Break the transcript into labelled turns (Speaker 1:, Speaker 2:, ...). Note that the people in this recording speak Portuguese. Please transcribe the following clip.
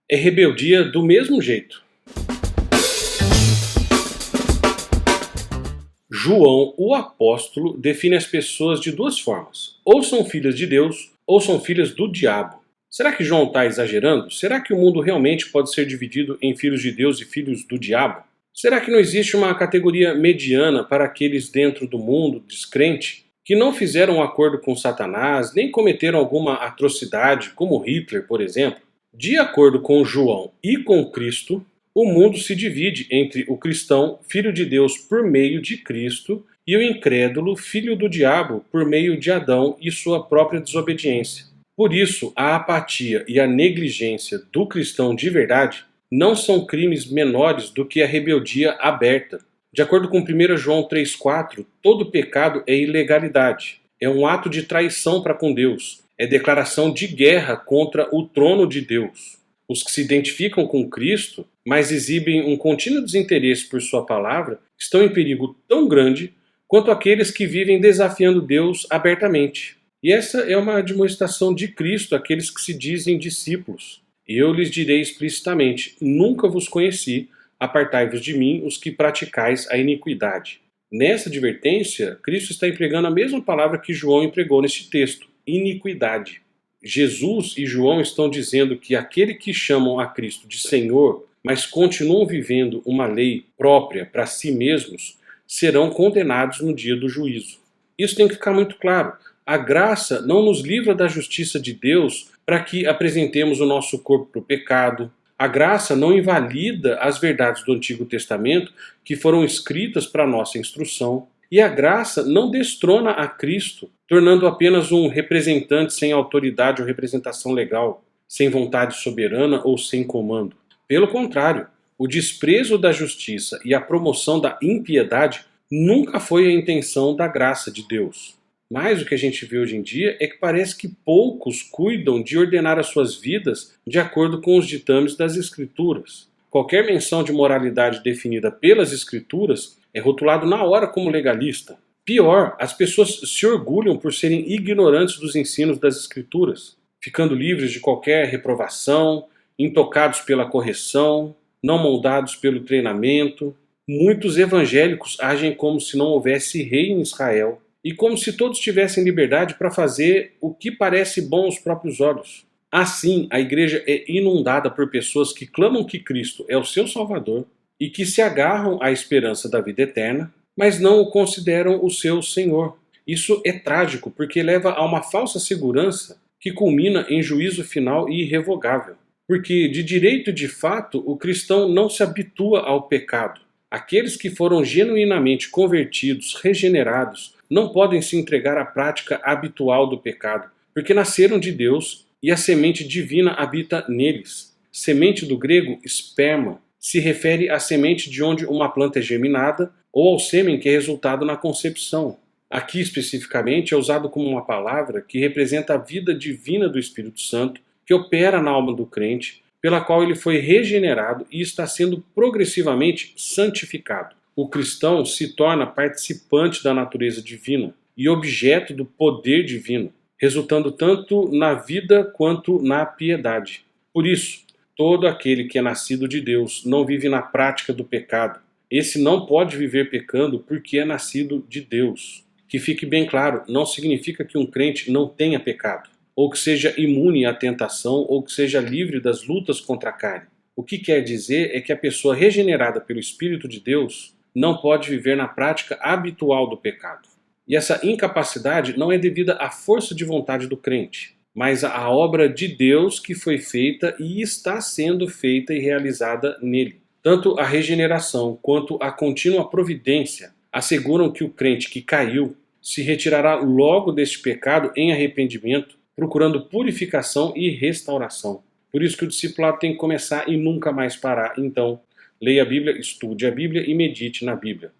Speaker 1: É rebeldia do mesmo jeito. João, o apóstolo, define as pessoas de duas formas: ou são filhas de Deus, ou são filhas do diabo. Será que João está exagerando? Será que o mundo realmente pode ser dividido em filhos de Deus e filhos do diabo? Será que não existe uma categoria mediana para aqueles dentro do mundo descrente que não fizeram um acordo com Satanás, nem cometeram alguma atrocidade, como Hitler, por exemplo? De acordo com João e com Cristo, o mundo se divide entre o cristão, filho de Deus por meio de Cristo, e o incrédulo, filho do diabo, por meio de Adão e sua própria desobediência. Por isso, a apatia e a negligência do cristão de verdade não são crimes menores do que a rebeldia aberta. De acordo com 1 João 3,4, todo pecado é ilegalidade, é um ato de traição para com Deus, é declaração de guerra contra o trono de Deus. Os que se identificam com Cristo, mas exibem um contínuo desinteresse por sua palavra, estão em perigo tão grande quanto aqueles que vivem desafiando Deus abertamente. E essa é uma demonstração de Cristo àqueles que se dizem discípulos. Eu lhes direi explicitamente: nunca vos conheci, apartai-vos de mim, os que praticais a iniquidade. Nessa advertência, Cristo está empregando a mesma palavra que João empregou neste texto: iniquidade. Jesus e João estão dizendo que aquele que chamam a Cristo de Senhor, mas continuam vivendo uma lei própria para si mesmos, serão condenados no dia do juízo. Isso tem que ficar muito claro. A graça não nos livra da justiça de Deus para que apresentemos o nosso corpo para o pecado. A graça não invalida as verdades do Antigo Testamento que foram escritas para nossa instrução. E a graça não destrona a Cristo, tornando apenas um representante sem autoridade ou representação legal, sem vontade soberana ou sem comando. Pelo contrário, o desprezo da justiça e a promoção da impiedade nunca foi a intenção da graça de Deus. Mas o que a gente vê hoje em dia é que parece que poucos cuidam de ordenar as suas vidas de acordo com os ditames das Escrituras. Qualquer menção de moralidade definida pelas Escrituras é rotulado na hora como legalista. Pior, as pessoas se orgulham por serem ignorantes dos ensinos das Escrituras, ficando livres de qualquer reprovação, intocados pela correção, não moldados pelo treinamento. Muitos evangélicos agem como se não houvesse rei em Israel e como se todos tivessem liberdade para fazer o que parece bom aos próprios olhos. Assim, a igreja é inundada por pessoas que clamam que Cristo é o seu Salvador e que se agarram à esperança da vida eterna, mas não o consideram o seu Senhor. Isso é trágico porque leva a uma falsa segurança que culmina em juízo final e irrevogável. Porque, de direito e de fato, o cristão não se habitua ao pecado. Aqueles que foram genuinamente convertidos, regenerados, não podem se entregar à prática habitual do pecado, porque nasceram de Deus e a semente divina habita neles. Semente do grego, esperma, se refere à semente de onde uma planta é germinada ou ao sêmen que é resultado na concepção. Aqui, especificamente, é usado como uma palavra que representa a vida divina do Espírito Santo, que opera na alma do crente, pela qual ele foi regenerado e está sendo progressivamente santificado. O cristão se torna participante da natureza divina e objeto do poder divino, resultando tanto na vida quanto na piedade. Por isso, todo aquele que é nascido de Deus não vive na prática do pecado. Esse não pode viver pecando porque é nascido de Deus. Que fique bem claro, não significa que um crente não tenha pecado, ou que seja imune à tentação, ou que seja livre das lutas contra a carne. O que quer dizer é que a pessoa regenerada pelo Espírito de Deus não pode viver na prática habitual do pecado. E essa incapacidade não é devida à força de vontade do crente, mas à obra de Deus que foi feita e está sendo feita e realizada nele. Tanto a regeneração quanto a contínua providência asseguram que o crente que caiu se retirará logo deste pecado em arrependimento, procurando purificação e restauração. Por isso que o discipulado tem que começar e nunca mais parar. Então, leia a Bíblia, estude a Bíblia e medite na Bíblia.